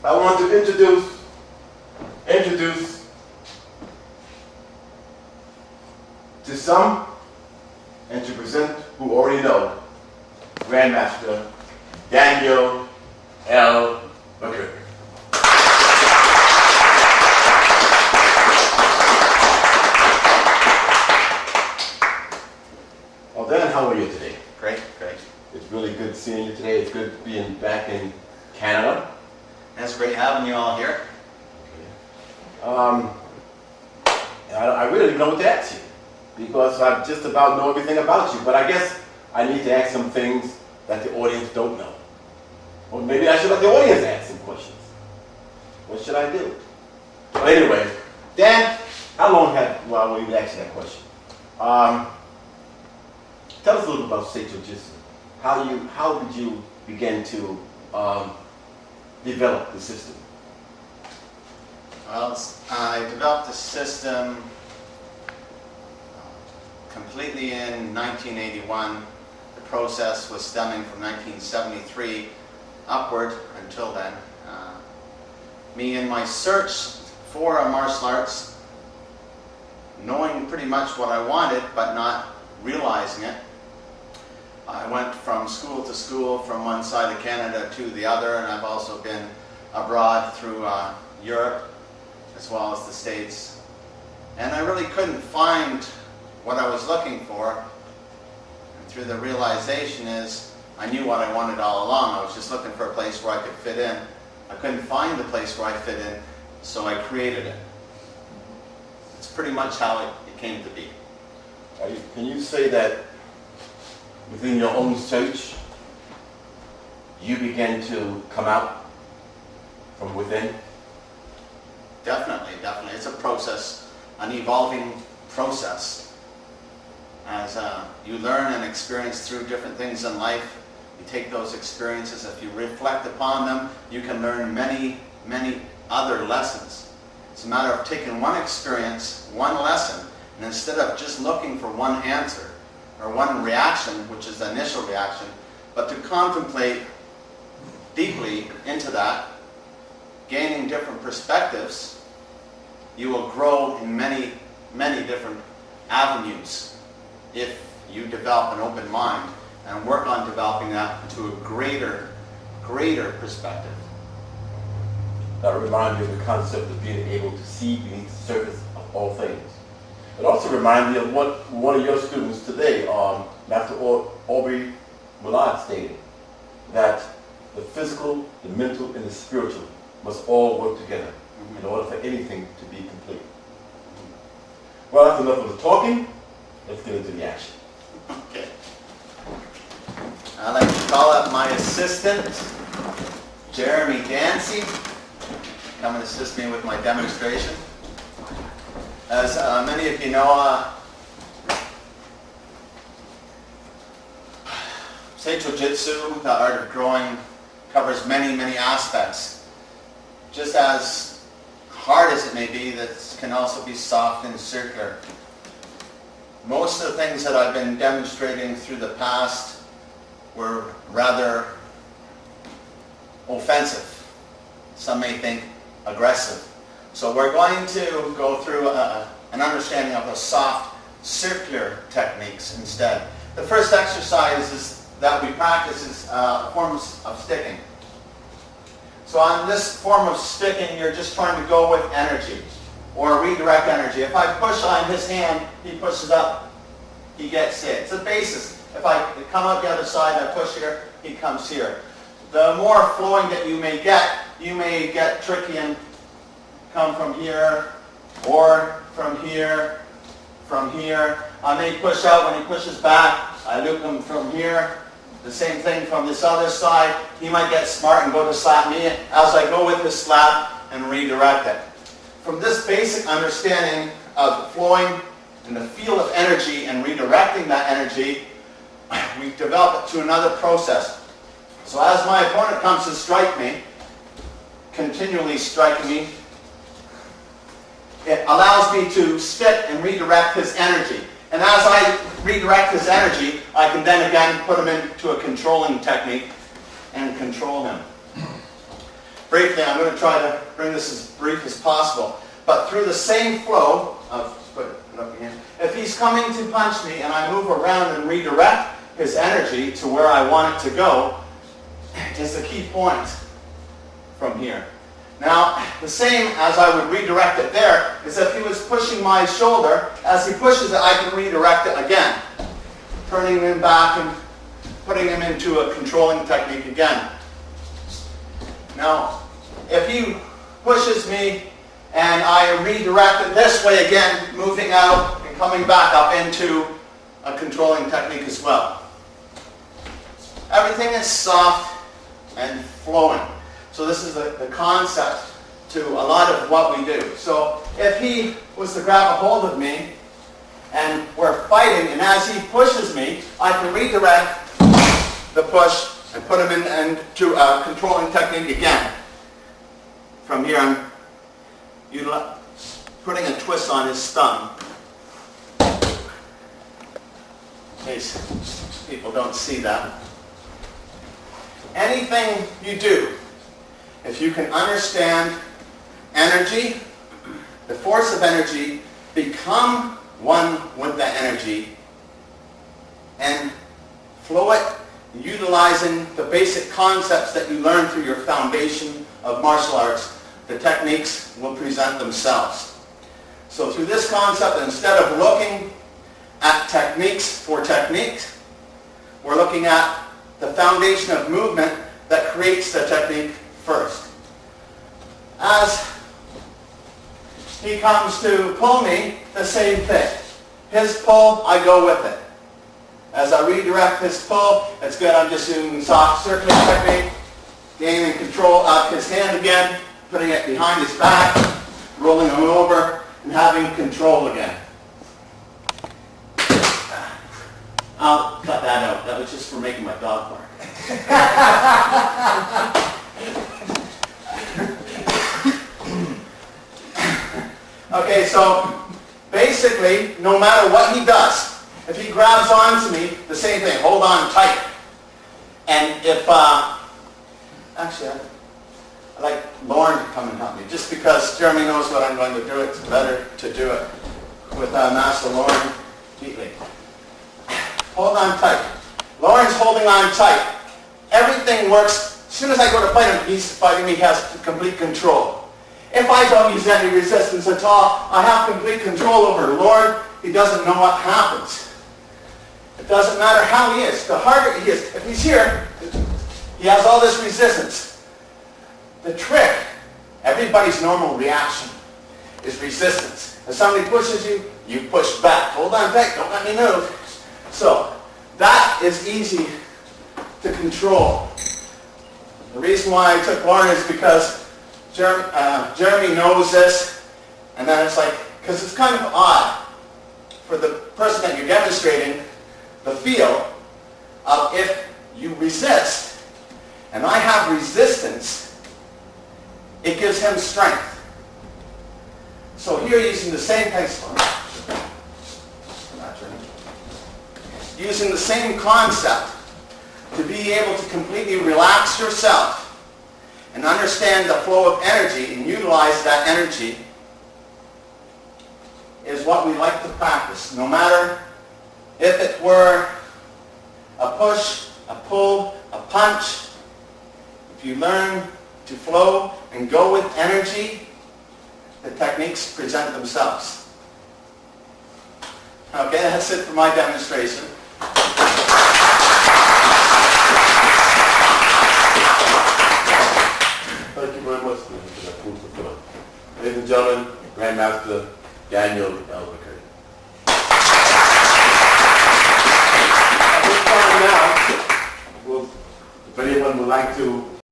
I want to introduce to some and to present who already know, Grandmaster Daniel Verkerke. Well, Dan, how are you today? Great, great. It's really good seeing you today. It's good being back in Canada. And it's great having you all here. I really don't know what to ask you because I just about know everything about you. But I guess I need to ask some things that the audience don't know. Or maybe I should let the audience ask some questions. What should I do? But anyway, Dan, how long have, well, when you asked that question, tell us a little about Seicho Jitsu. How did you begin to develop the system? Well, I developed the system completely in 1981. The process was stemming from 1973 upward until then. Me in my search for a martial arts, knowing pretty much what I wanted but not realizing it, I went from school to school, from one side of Canada to the other, and I've also been abroad through Europe as well as the States. And I really couldn't find what I was looking for. And through the realization is, I knew what I wanted all along. I was just looking for a place where I could fit in. I couldn't find the place where I fit in, so I created it. It's pretty much how it came to be. Can you say that within your own search, you began to come out from within? Definitely, definitely. It's a process, an evolving process. As you learn and experience through different things in life, you take those experiences, if you reflect upon them, you can learn many, many other lessons. It's a matter of taking one experience, one lesson, and instead of just looking for one answer or one reaction, which is the initial reaction, but to contemplate deeply into that, gaining different perspectives, you will grow in many, many different avenues if you develop an open mind and work on developing that to a greater perspective. That reminds me of the concept of being able to see beneath the surface of all things. It also reminds me of what one of your students today, Master Aubrey Millard, stated, that the physical, the mental, and the spiritual must all work together in order for anything to be complete. Well, that's enough of the talking. Let's get into the action. Okay. I'd like to call up my assistant, Jeremy Dancy, come and assist me with my demonstration. As many of you know, Seicho Jitsu, the art of growing, covers many, many aspects. Just as hard as it may be, that can also be soft and circular. Most of the things that I've been demonstrating through the past were rather offensive. Some may think aggressive. So we're going to go through an understanding of the soft, circular techniques instead. The first exercise that we practice is forms of sticking. So on this form of sticking, you're just trying to go with energy or redirect energy. If I push on his hand, he pushes up, he gets hit. It's the basis. If I come out the other side, I push here, he comes here. The more flowing that you may get tricky and come from here, or from here, from here. I may push out. When he pushes back, I loop him from here. The same thing from this other side. He might get smart and go to slap me as I go with the slap and redirect it. From this basic understanding of flowing and the field of energy and redirecting that energy, we develop it to another process. So as my opponent comes to strike me, continually striking me, it allows me to stick and redirect his energy. And as I redirect his energy, I can then again put him into a controlling technique and control him. briefly, I'm going to try to bring this as brief as possible. But through the same flow of, put it up again, if he's coming to punch me and I move around and redirect his energy to where I want it to go, is the key point from here. Now, the same as I would redirect it there is if he was pushing my shoulder, as he pushes it, I can redirect it again, turning him back and putting him into a controlling technique again. Now, if he pushes me and I redirect it this way again, moving out and coming back up into a controlling technique as well. Everything is soft and flowing. So this is the concept to a lot of what we do. So if he was to grab a hold of me and we're fighting, and as he pushes me, I can redirect the push and put him into a controlling technique again. From here I'm putting a twist on his thumb. In case people don't see that. Anything you do, if you can understand energy, the force of energy, become one with that energy, and flow it, utilizing the basic concepts that you learn through your foundation of martial arts, the techniques will present themselves. So through this concept, instead of looking at techniques for techniques, we're looking at the foundation of movement that creates the technique first. As he comes to pull me, the same thing. His pull, I go with it. As I redirect his pull, it's good. I'm just doing soft circular technique, gaining control of his hand again, putting it behind his back, rolling him over, and having control again. I'll cut that out. That was just for making my dog bark. Okay, so basically, no matter what he does, if he grabs onto me, the same thing, hold on tight. And if, actually, I like Lauren to come and help me, just because Jeremy knows what I'm going to do. It's better to do it with Master Lauren Keatley. Hold on tight. Lauren's holding on tight. Everything works. As soon as I go to fight him, he's fighting me, he has complete control. If I don't use any resistance at all, I have complete control over Lauren. He doesn't know what happens. It doesn't matter how he is. The harder he is, if he's here, he has all this resistance. The trick, everybody's normal reaction is resistance. If somebody pushes you, you push back. Hold on tight, don't let me move. So, that is easy to control. The reason why I took Lauren is because Jeremy knows this, and then it's like, because it's kind of odd for the person that you're demonstrating the feel of if you resist, and I have resistance, it gives him strength. So here using the same using the same concept to be able to completely relax yourself and understand the flow of energy and utilize that energy is what we like to practice. No matter if it were a push, a pull, a punch, if you learn to flow and go with energy, the techniques present themselves. Okay, that's it for my demonstration. Thank you very much for that food for thought. Ladies and gentlemen, Grandmaster Daniel Verkerke. At this time now, if anyone would like to